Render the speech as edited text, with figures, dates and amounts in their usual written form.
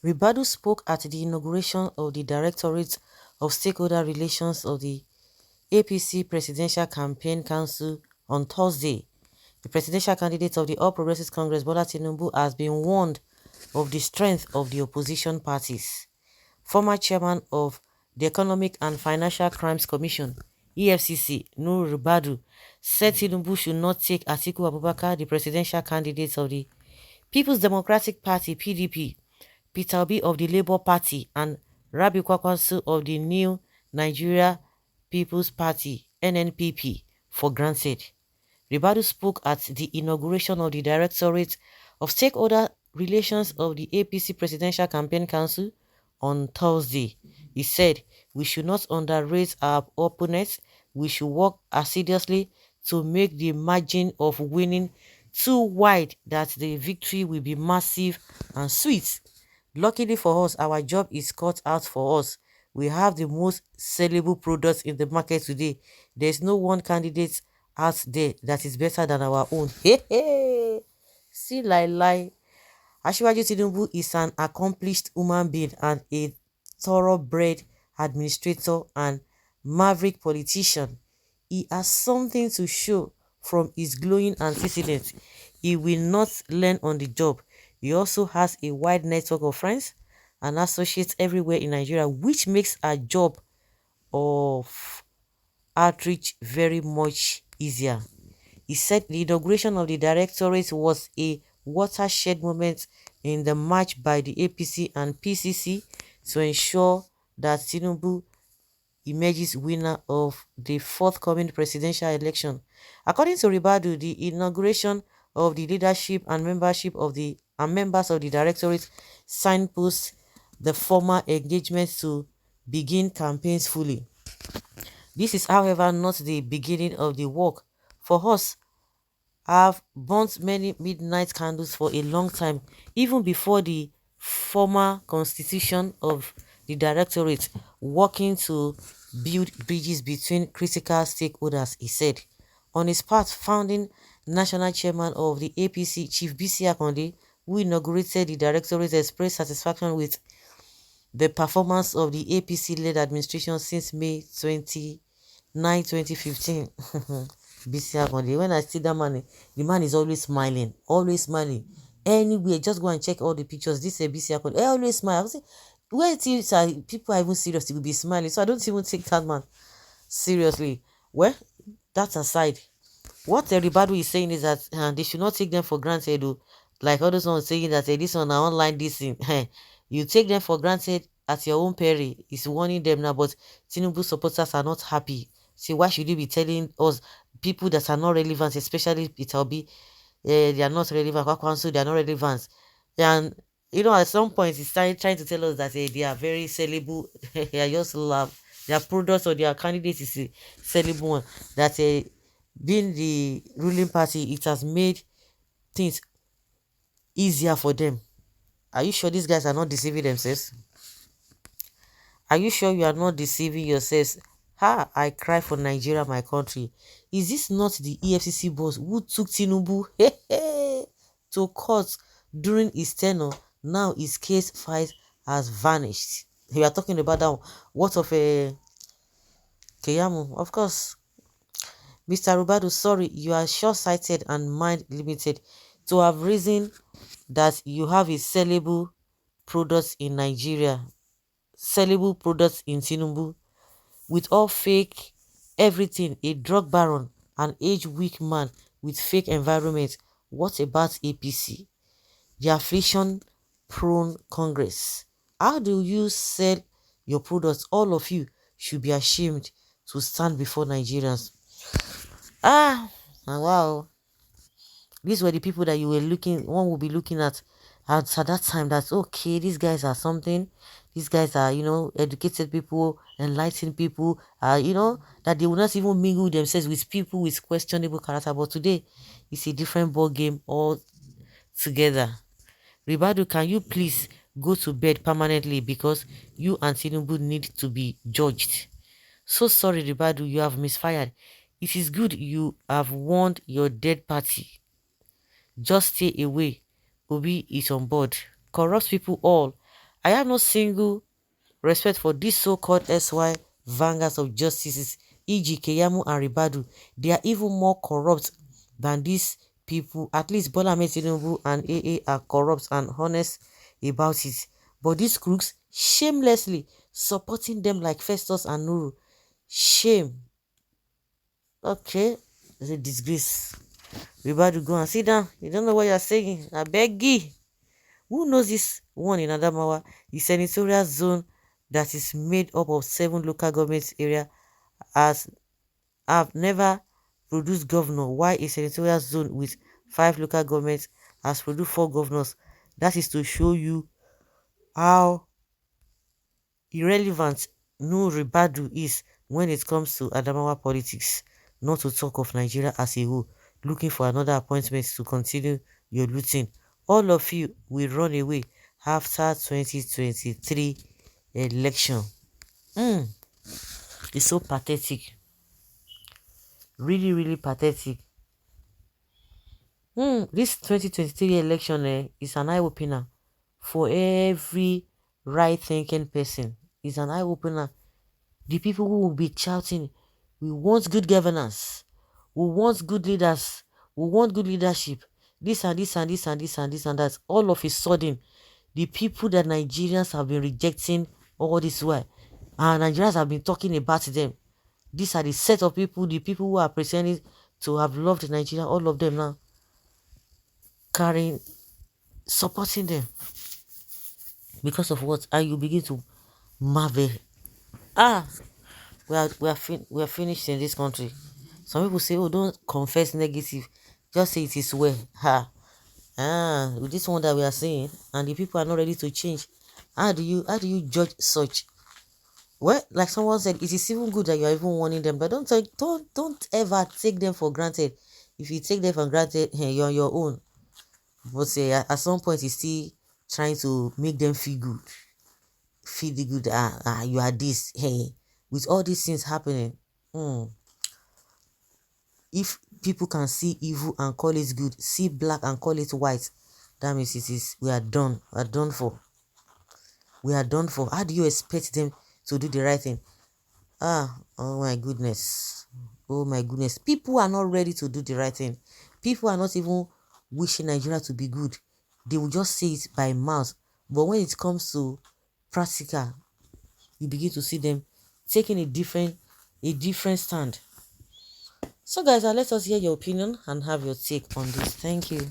Ribadu spoke at the inauguration of the Directorate of Stakeholder Relations of the APC Presidential Campaign Council on Thursday. The presidential candidate of the All Progressives Congress, Bola Tinubu, has been warned of the strength of the opposition parties. Former chairman of the Economic and Financial Crimes Commission, EFCC, Ribadu, said Tinubu should not take Atiku Abubakar, the presidential candidate of the People's Democratic Party, PDP, Peter Obi of the Labour Party, and Rabi Kwakwanso of the New Nigeria People's Party, NNPP, for granted. Ribadu spoke at the inauguration of the Directorate of Stakeholder Relations of the APC Presidential Campaign Council on Thursday. He said, "We should not underrate our opponents. We should work assiduously to make the margin of winning too wide that the victory will be massive and sweet. Luckily for us, our job is cut out for us. We have the most sellable products in the market today. There's no one candidate out there that is better than our own." Hey, hey. See, lie. Asiwaju Tinubu is an accomplished human being and a thoroughbred administrator and maverick politician. He has something to show from his glowing antecedents. He will not learn on the job. He also has a wide network of friends and associates everywhere in Nigeria, which makes our job of outreach very much easier. He said the inauguration of the directorate was a watershed moment in the march by the APC and PCC to ensure that Tinubu emerges winner of the forthcoming presidential election. According to Ribadu, the inauguration of the leadership and membership of the members of the directorate signposts the former engagement to begin campaigns fully. This is, however, not the beginning of the work. For us, I've burnt many midnight candles for a long time, even before the former constitution of the directorate, working to build bridges between critical stakeholders, he said. On his part, founding national chairman of the APC, Chief BC Akonde, who inaugurated the directorate, expressed satisfaction with the performance of the APC-led administration since May 2015. BC Akonde, when I see that man, the man is always smiling, always smiling. Anywhere, just go and check all the pictures. This is BC Akonde, always smile. I say, where people are even serious, they will be smiling. So I don't even take that man seriously. Well, that aside, what everybody is saying is that they should not take them for granted. Though. Like others one saying that this one online this thing. You take them for granted at your own peril. It's warning them now, but Tinubu supporters are not happy. See, why should you be telling us people that are not relevant, especially Peter Obi, they are not relevant, Kwakwanso, they are not relevant. And, at some point, he's trying to tell us that they are very sellable. I just love their products or their candidates is a sellable one. That being the ruling party, it has made things easier for them. Are you sure these guys are not deceiving themselves? Are you sure you are not deceiving yourselves? I cry for Nigeria, my country. Is this not the EFCC boss who took Tinubu to court during his tenure? Now his case file has vanished. We are talking about that one. What of a Keyamu? Of course. Mr. Ribadu, sorry, you are short-sighted and mind-limited to have reason that you have a sellable product in Nigeria, sellable products in Tinubu, with all fake everything, a drug baron, an age-weak man with fake environment. What about APC? The affliction-prone Congress. How do you sell your products? All of you should be ashamed to stand before Nigerians. Wow. These were the people that one will be looking at that time. That's okay, these guys are something. These guys are, educated people, enlightened people, that they will not even mingle themselves with people with questionable character. But today, it's a different ball game altogether. Ribadu, can you please go to bed permanently because you and Tinubu need to be judged? So sorry, Ribadu, you have misfired. It is good you have warned your dead party. Just stay away. Obi is on board. Corrupt people all. I have no single respect for these so-called SY vanguards of justices, e.g. Keyamu and Ribadu. They are even more corrupt than these people. At least Bola Ahmed Tinubu and AA are corrupt and honest about it. But these crooks shamelessly supporting them like Festus and Nuru. Shame. Okay, it's a disgrace. Ribadu, go and sit down. You don't know what you're saying. I beg you. Who knows this one in Adamawa? The senatorial zone that is made up of 7 local government area has have never produced governor, while a senatorial zone with 5 local governments has produced 4 governors. That is to show you how irrelevant no Ribadu is when it comes to Adamawa politics, not to talk of Nigeria as a whole, looking for another appointment to continue your looting. All of you will run away after 2023 election. It's so pathetic. Really, really pathetic. This 2023 election is an eye-opener for every right-thinking person. It's an eye-opener. The people who will be shouting, we want good governance, we want good leaders, we want good leadership, this and this and this and this and this and that. All of a sudden, the people that Nigerians have been rejecting all this while, and Nigerians have been talking about them. These are the set of people, the people who are pretending to have loved Nigeria, all of them now carrying, supporting them. Because of what? And you begin to marvel. We are finished in this country. Some people say, oh, don't confess negative, just say it is well. With this one that we are saying, and the people are not ready to change, how do you judge such? Well, like someone said, it is even good that you are even warning them, but don't ever take them for granted. If you take them for granted, hey, you're on your own. But say at some point he's still trying to make them feel good, you are this, hey, with all these things happening. If people can see evil and call it good, see black and call it white, that means we are done. We are done for. How do you expect them to do the right thing? Oh my goodness. Oh my goodness. People are not ready to do the right thing. People are not even wishing Nigeria to be good. They will just say it by mouth. But when it comes to practical, you begin to see them taking a different stand. So guys, let us hear your opinion and have your take on this. Thank you.